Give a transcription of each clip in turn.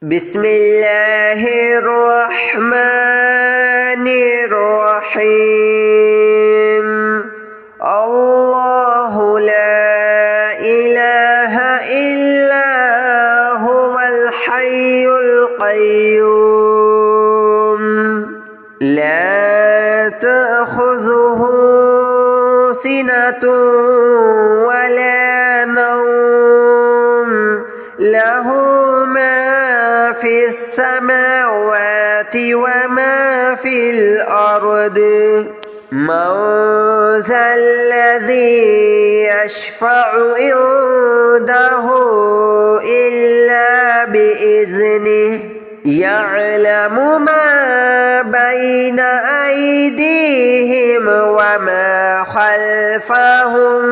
بسم الله الرحمن الرحيم. الله لا إله إلا هو الحي القيوم لا تأخذه سنة ولا نوم له ما في السماوات وما في الأرض من ذا الذي يشفع عنده إلا بإذنه يعلم ما بين أيديهم وما خلفهم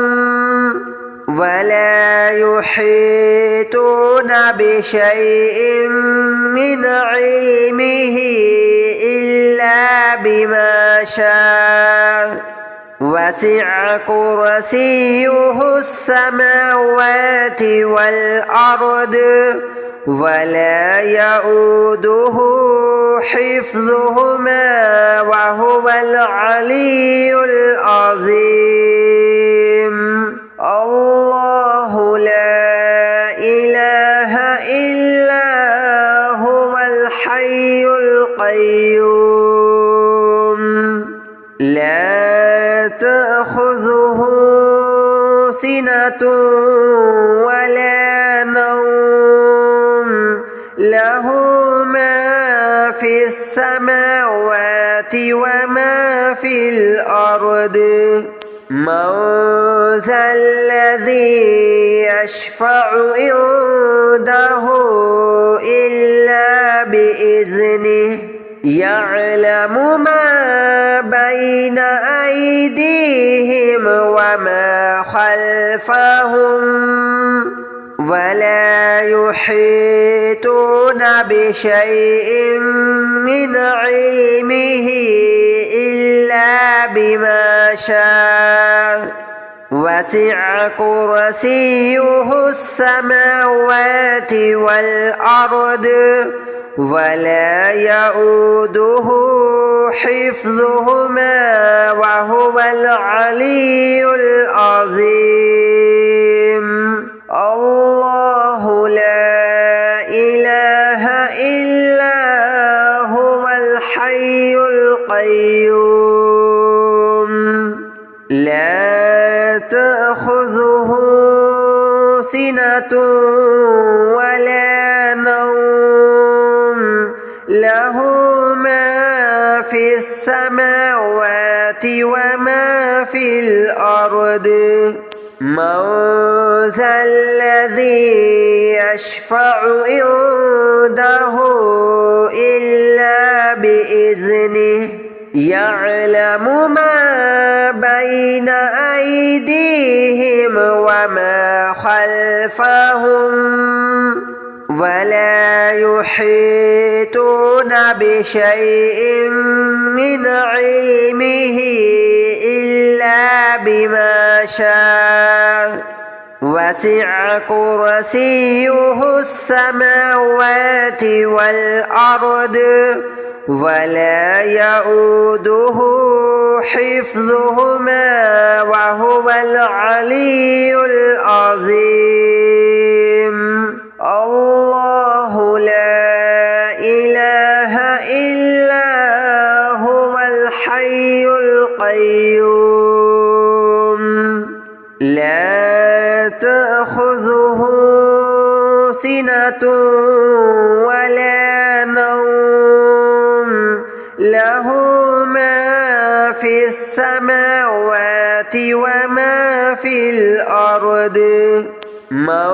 ولا يحيطون بشيء من علمه إلا بما شاء وسع كرسيه السماوات والأرض ولا يؤوده حفظهما وهو العلي العظيم. الله لا إله إلا هو الحي القيوم لا تأخذه سنة ولا نوم له ما في السماوات وما في الأرض من ذا الذي يشفع عنده إلا بإذنه يعلم ما بين أيديهم وما خلفهم ولا يحيطون بشيء من علمه إلا بما شاء وسع كرسيه السماوات والأرض ولا يؤوده حفظهما وهو العلي العظيم. الله لا إله إلا هو الحي القيوم لا تأخذه سنة ولا نوم له ما في السماوات وما في الأرض من ذا الذي يشفع عنده إلا بإذنه يعلم ما بين أيديهم وما خلفهم ولا يحيطون بشيء من علمه إلا بما شاء وسع كرسيه السماوات والأرض ولا يؤوده حفظهما وهو العلي العظيم. الله لا إله إلا هو الحي القيوم لا تأخذه سنة ولا نوم له ما في السماوات وما في الأرض من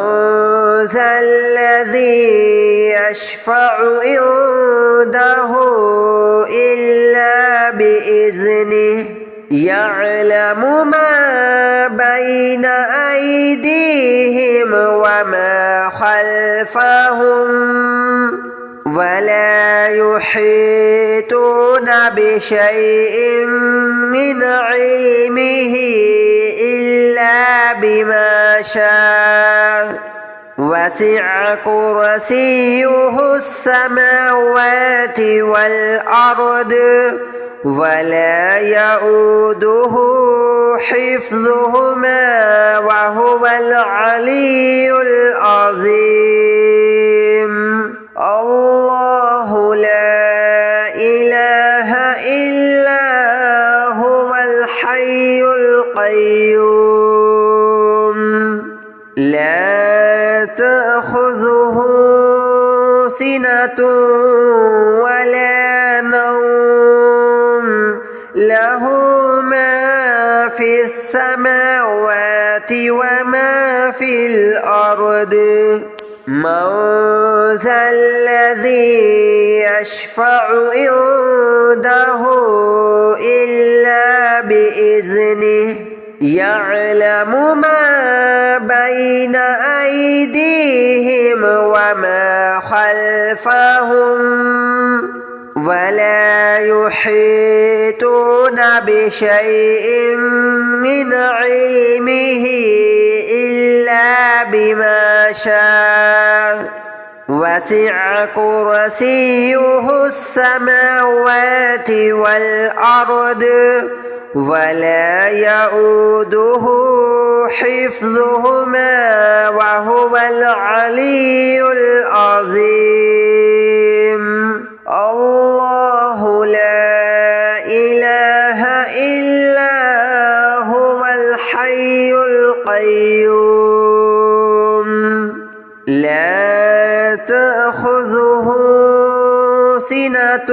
ذا الذي يشفع عنده إلا بإذنه يعلم ما بين أيديهم وما خلفهم ولا يحيطون بشيء من علمه إلا بما شاء وسع كرسيه السماوات والأرض ولا يؤوده حفظهما وهو العلي العظيم الله لا إله إلا هو الحي القيوم لا تأخذه سنة ولا نوم له ما في السماوات وما في الأرض من ذا الذي يشفع عنده إلا بإذنه يعلم ما بين أيديهم وما خلفهم ولا يحيطون بشيء من علمه إلا بما شاء وسع كرسيه السماوات والأرض ولا يؤوده حفظهما وهو العلي العظيم الله لا إله إلا هو الحي القيوم لا تأخذه سنة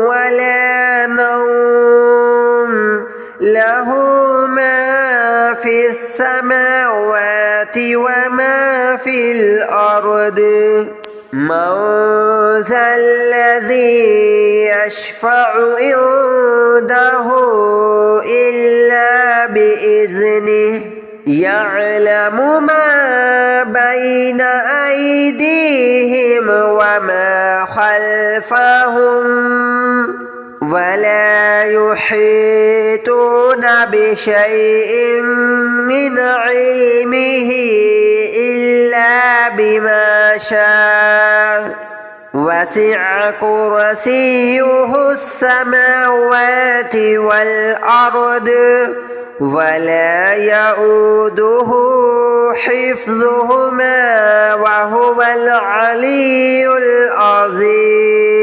ولا نوم له ما في السماوات وما في الأرض من ذا الذي يشفع عنده إلا بإذنه يعلم ما بين أيديهم وما خلفهم ولا يحيطون بشيء من علمه إلا بما شاء وسع كرسيه السماوات والأرض ولا يؤوده حفظهما وهو العلي العظيم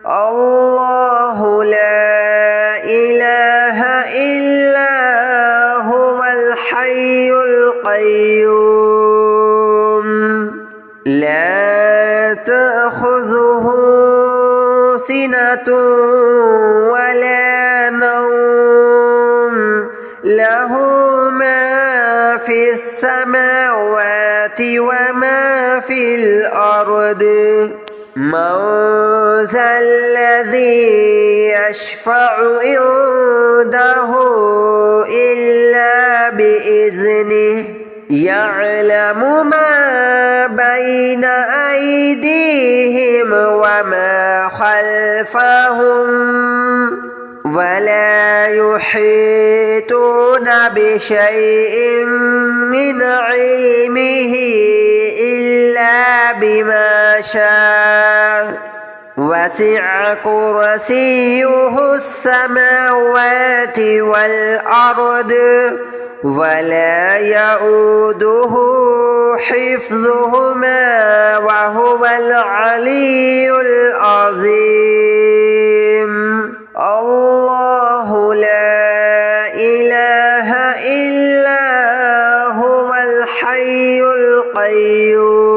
الله لا إله إلا هو الحي القيوم لا تأخذه سنة ولا نوم له ما في السماوات وما في الأرض من ذا الذي يشفع عنده إلا بإذنه يعلم ما بين أيديهم وما خلفهم ولا يحيطون بشيء من علمه إلا بما شاء وسع كرسيه السماوات والأرض ولا يؤوده حفظهما وهو العلي العظيم الله لا إله إلا هو الحي القيوم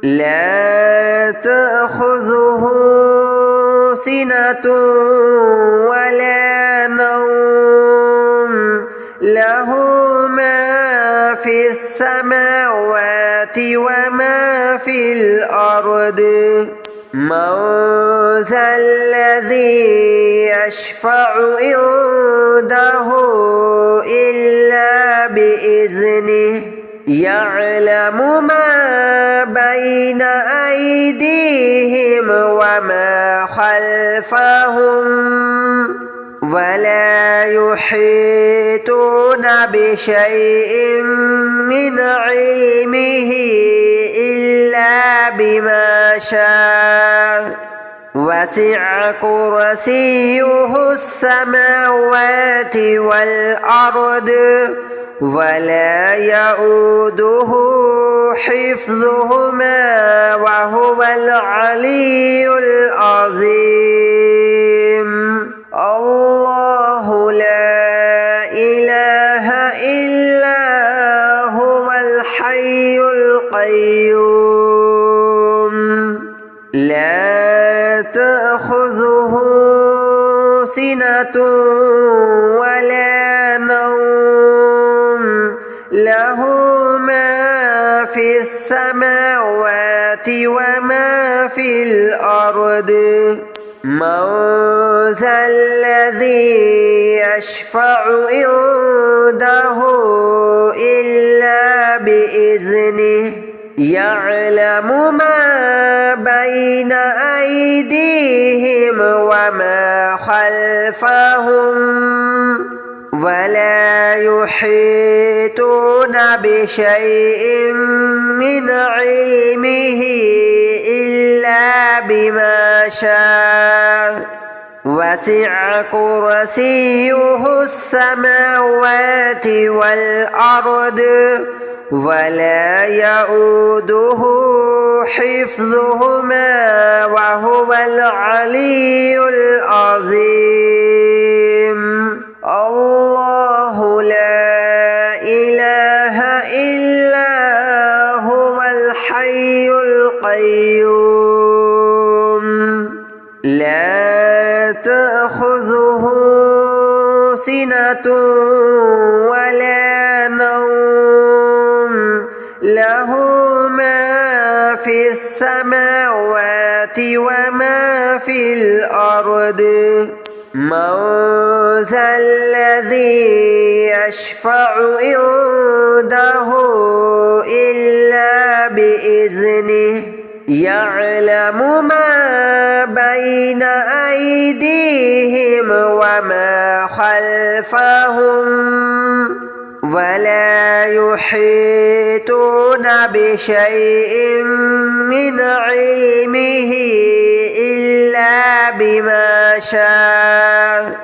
لا تأخذه سنة ولا نوم له ما في السماوات وما في الأرض من ذا الذي يشفع عنده إلا بإذنه يعلم ما بين أيديهم وما خلفهم ولا يحيطون بشيء من علمه إلا بما شاء وسع كرسيه السماوات والأرض ولا يؤوده حفظهما وهو العلي العظيم الله لا إله إلا هو الحي القيوم لا تأخذه سنة ولا نوم له ما في السماوات وما في الأرض من ذا الذي يشفع عنده إلا بإذنه يعلم ما بين أيديهم وما خلفهم ولا يحيطون بشيء من علمه إلا بما شاء وسع كرسيه السماوات والأرض ولا يؤوده حفظهما وهو العلي العظيم الله لا إله إلا هو الحي القيوم لا تأخذه سنة ولا نوم له ما في السماوات وما في الأرض من ذا الذي يشفع عنده إلا بإذنه يعلم ما بين أيديهم وما خلفهم ولا يحيطون بشيء من علمه إلا بما شاء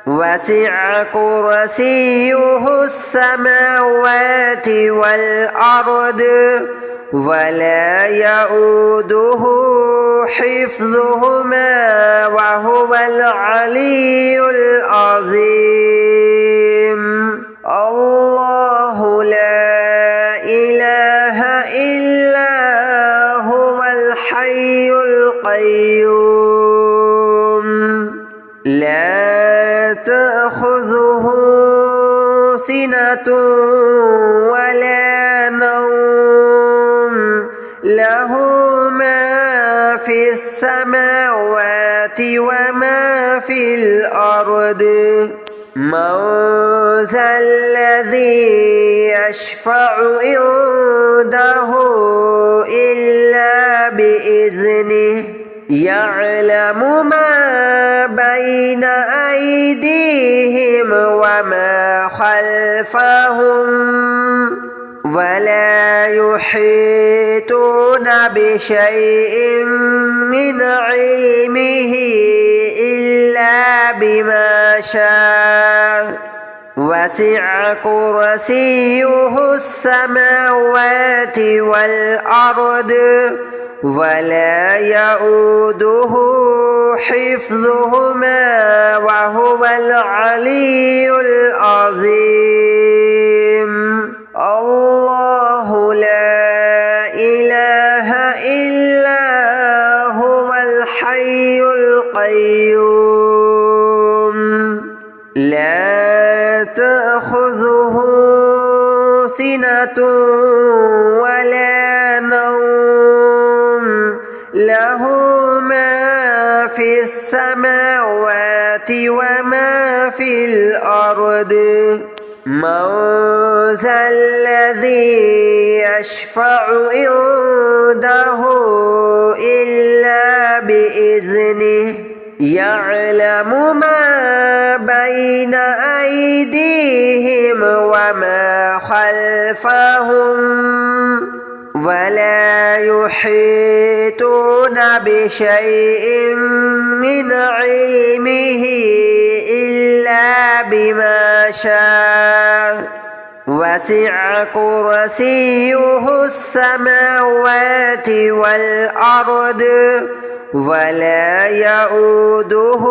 وسع كرسيه السماوات والأرض ولا يؤوده حفظهما وهو العلي العظيم الله لا إله إلا هو الحي القيوم لا تأخذه سنة ولا نوم له ما في السماوات وما في الأرض من ذا الذي يشفع عنده إلا بإذنه يعلم ما بين أيديهم وما خلفهم ولا يحيطون بشيء من علمه إلا بما شاء وسع كرسيه السماوات والأرض ولا يؤوده حفظهما وهو العلي العظيم الله لا إله إلا هو الحي القيوم لا تأخذه سنة ولا نوم له ما في السماوات وما في الأرض من ذا الذي يشفع عنده إلا بإذنه يعلم ما بين بين أيديهم وما خلفهم ولا يحيطون بشيء من علمه إلا بما شاء وسع كرسيه السماوات والأرض ولا يؤوده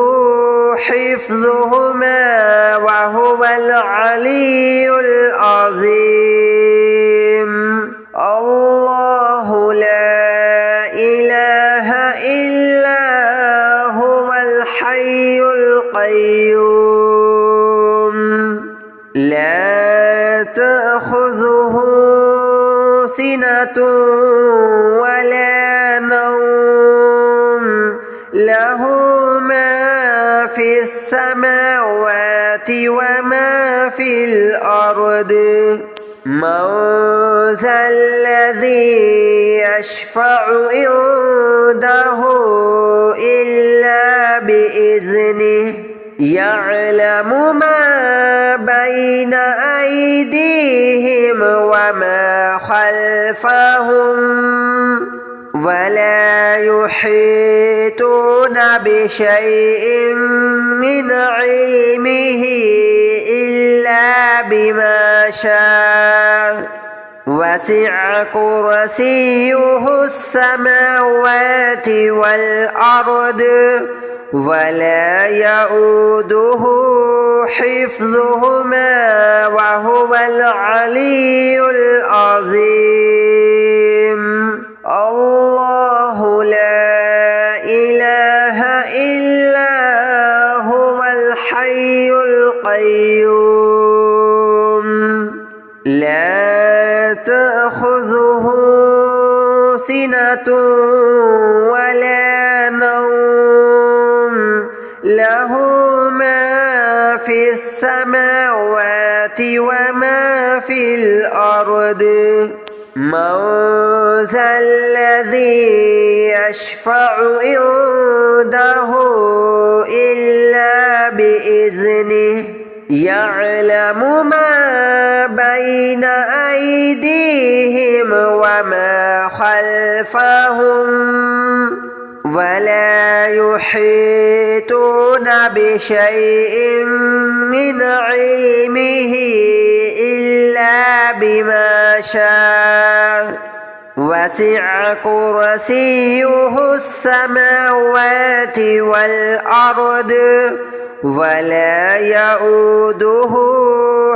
حفظهما وهو العلي العظيم الله لا إله إلا هو الحي القيوم لا تأخذه سنة ولا نوم له ما في السماوات وما في الأرض من ذا الذي يشفع عنده إلا بإذنه يعلم ما بين أيديهم وما خلفهم ولا يحيطون بشيء من علمه إلا بما شاء وسع كرسيه السماوات والأرض ولا يؤوده حفظهما وهو العلي العظيم الله لا إله إلا هو الحي القيوم لا تأخذه سنة ولا نوم له ما في السماوات وما في الأرض من ذا الذي يشفع عنده إلا بإذنه يعلم ما بين أيديهم وما خلفهم ولا يحيطون بشيء من علمه إلا بما شاء وسع كرسيه السماوات والأرض ولا يؤوده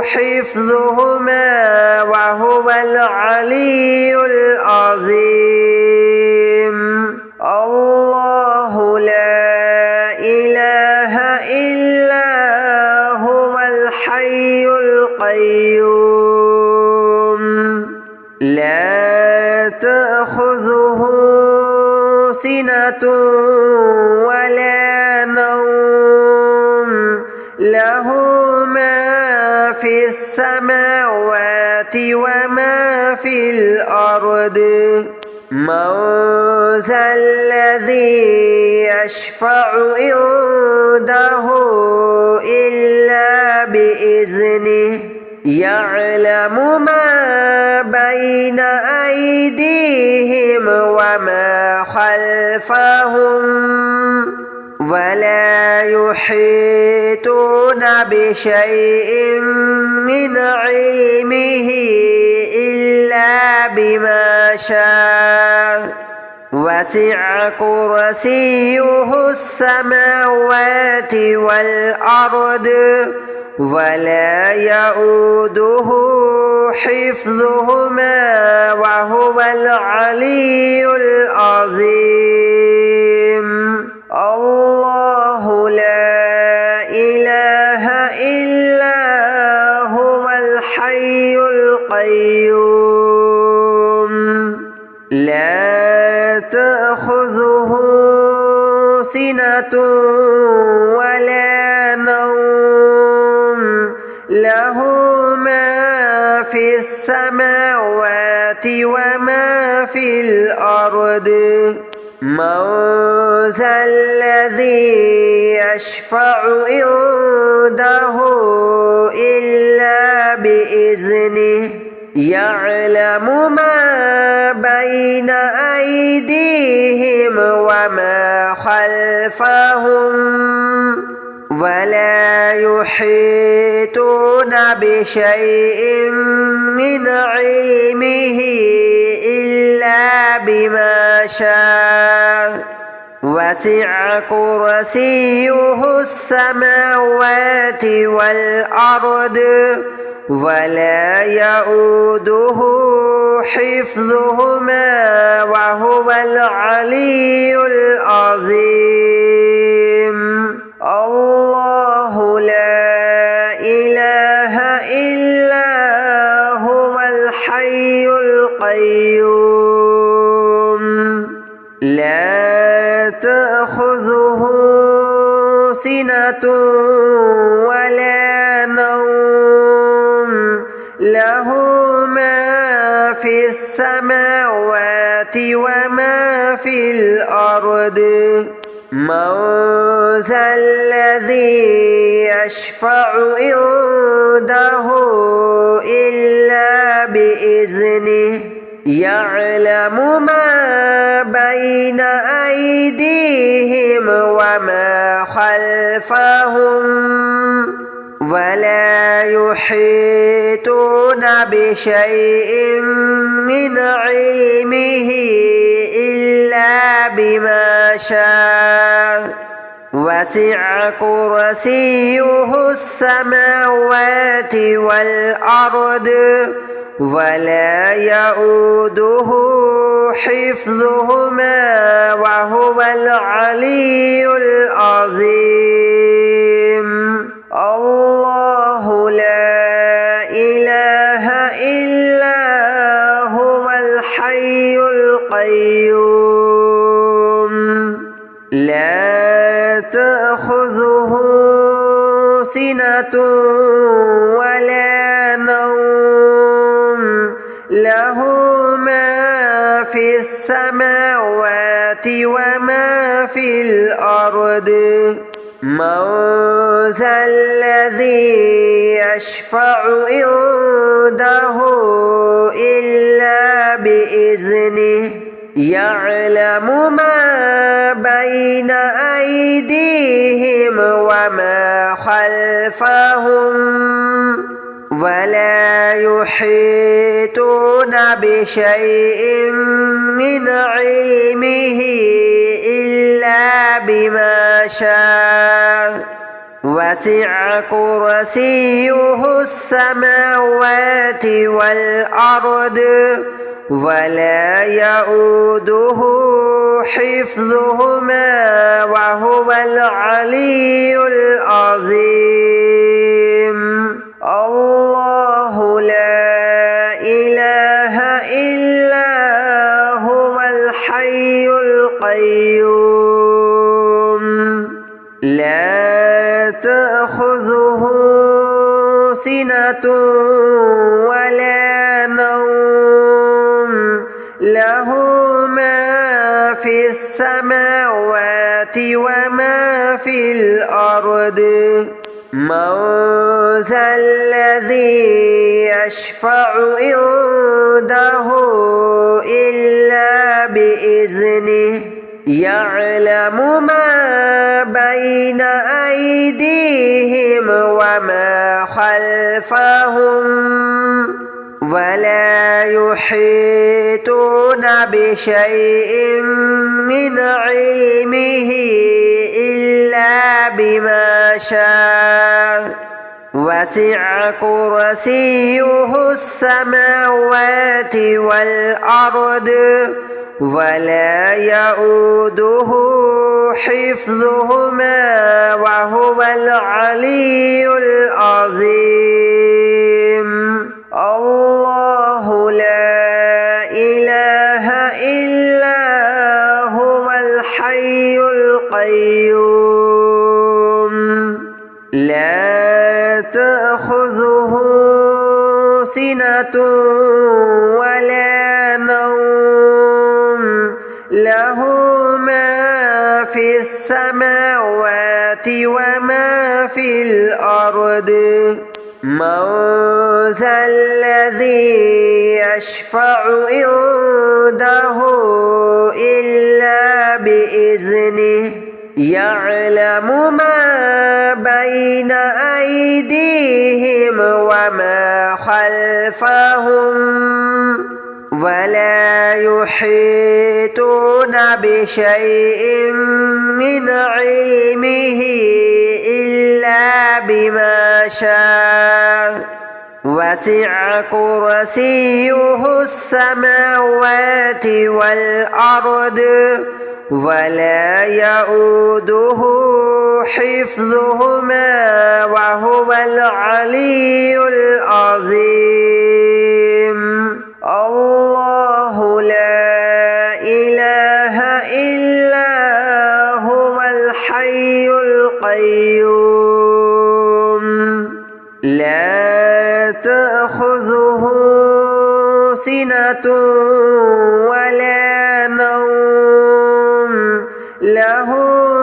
حفظهما وهو العلي العظيم الله لا إله إلا هو الحي القيوم لا تأخذه سنة ولا نوم له ما في السماوات وما في الأرض من ذا الذي يشفع عنده إلا بإذنه يعلم ما بين أيديهم وما خلفهم ولا يحيطون بشيء من علمه إلا بما شاء وسع كرسيه السماوات والأرض ولا يؤوده حفظهما وهو العلي العظيم الله لا إله إلا هو الحي القيوم لا تأخذه سنة ولا نوم له ما في السماوات وما في الأرض من ذا الذي يشفع عنده إلا بإذنه يعلم ما بين أيديهم وما خلفهم ولا يحيطون بشيء من علمه إلا بما شاء وسع كرسيه السماوات والأرض ولا يؤوده حفظهما وهو العلي العظيم الله لا إله إلا هو الحي القيوم لا تأخذه سنة ولا نوم له ما في السماوات وما في الأرض من ذا الذي يشفع عنده إلا بإذنه يعلم ما بين أيديهم وما خلفهم ولا يحيطون بشيء من علمه إلا بما شاء وسع كرسيه السماوات والأرض ولا يؤوده حفظهما وهو العلي العظيم الله لا إله إلا هو الحي القيوم لا تأخذه سنة ولا نوم له ما في السماوات وما في الأرض من ذا الذي يشفع عنده إلا بإذنه يعلم ما بين أيديهم وما خلفهم ولا يحيطون بشيء من علمه إلا بما شاء وسع كرسيه السماوات والأرض ولا يؤوده حفظهما وهو العلي العظيم الله لا إله إلا هو الحي القيوم لا تأخذه سنة ولا نوم له ما في السماوات وما في الأرض من ذا الذي يشفع عنده إلا بإذنه يعلم ما بين أيديهم وما خلفهم ولا يحيطون بشيء من علمه إلا بما شاء وسع كرسيه السماوات والأرض ولا يؤوده حفظهما وهو العلي العظيم الله لا إله إلا هو الحي القيوم لا تأخذه سنة ولا نوم له في السماوات وما في الأرض من ذا الذي يشفع عنده إلا بإذنه يعلم ما بين أيديهم وما خلفهم ولا يحيطون بشيء من علمه إلا بما شاء وسع كرسيه السماوات والأرض ولا يؤوده حفظهما وهو العلي العظيم الله لا إله إلا هو الحي القيوم لا تأخذه سنة ولا نوم له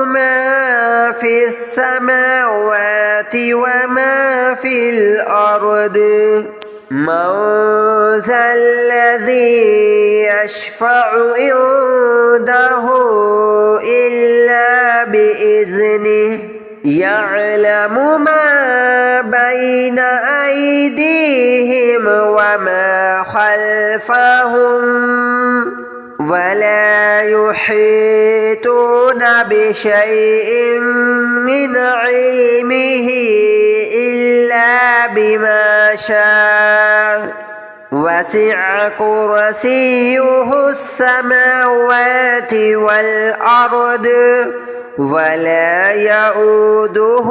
ما في السماوات وما في الأرض من ذا الذي يشفع عنده إلا بإذنه يعلم ما بين أيديهم وما خلفهم ولا يحيطون بشيء من علمه إلا بما شاء وسع كرسيه السماوات والأرض ولا يؤوده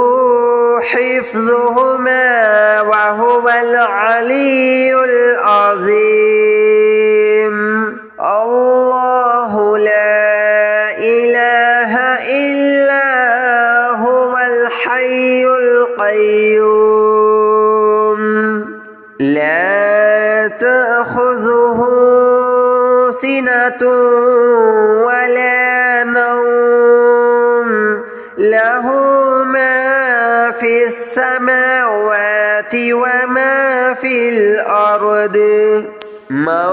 حفظهما وهو العلي العظيم الله لا إله إلا هو الحي القيوم لا تأخذه سنة ولا نوم له ما في السماوات وما في الأرض من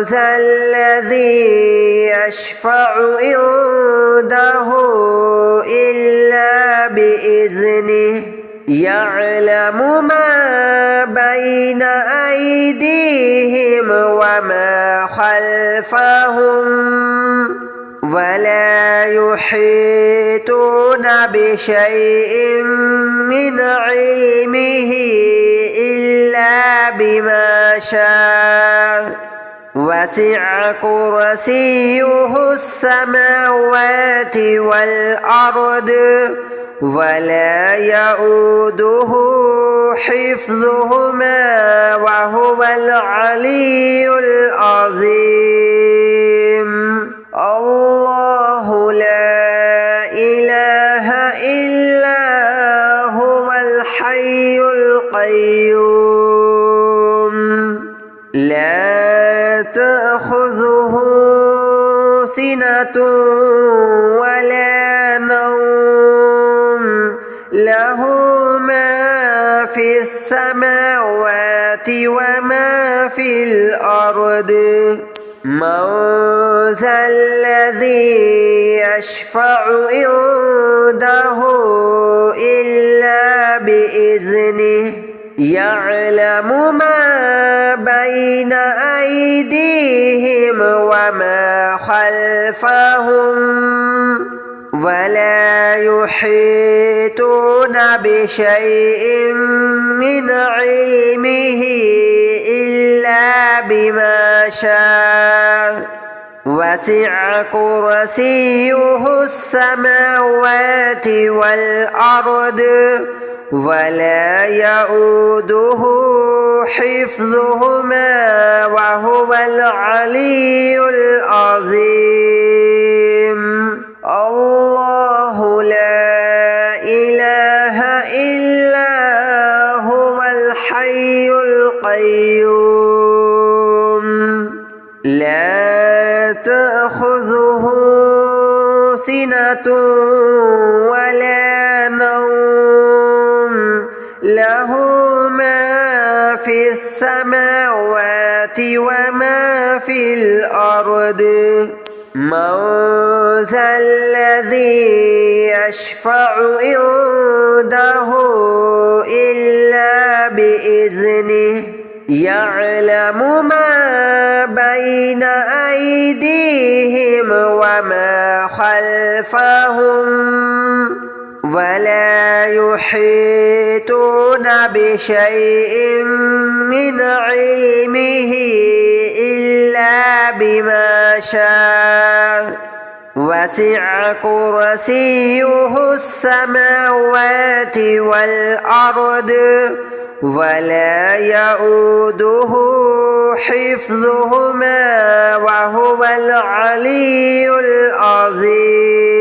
ذا الذي يشفع عنده إلا بإذنه يعلم ما بين أيديهم وما خلفهم ولا يحيطون بشيء من علمه إلا بما شاء وسع كرسيه السماوات والأرض ولا يؤوده حفظهما وهو العلي العظيم الله لا إله إلا هو الحي القيوم لا تأخذه سنة ولا نوم له ما في السماوات وما في الأرض من ذا الذي يشفع عنده إلا بإذنه يعلم ما بين أيديهم وما خلفهم ولا يحيطون بشيء من علمه إلا بما شاء وسع كرسيه السماوات والأرض ولا يؤوده حفظهما وهو العلي العظيم الله لا إله إلا هو الحي القيوم لا تأخذه سنة ولا نوم له ما في السماوات وما في الأرض من ذا الذي يشفع عنده إلا بإذنه يعلم ما بين أيديهم وما خلفهم ولا يحيطون بشيء من علمه إلا بما شاء وسع كرسيه السماوات والأرض ولا يؤوده حفظهما وهو العلي العظيم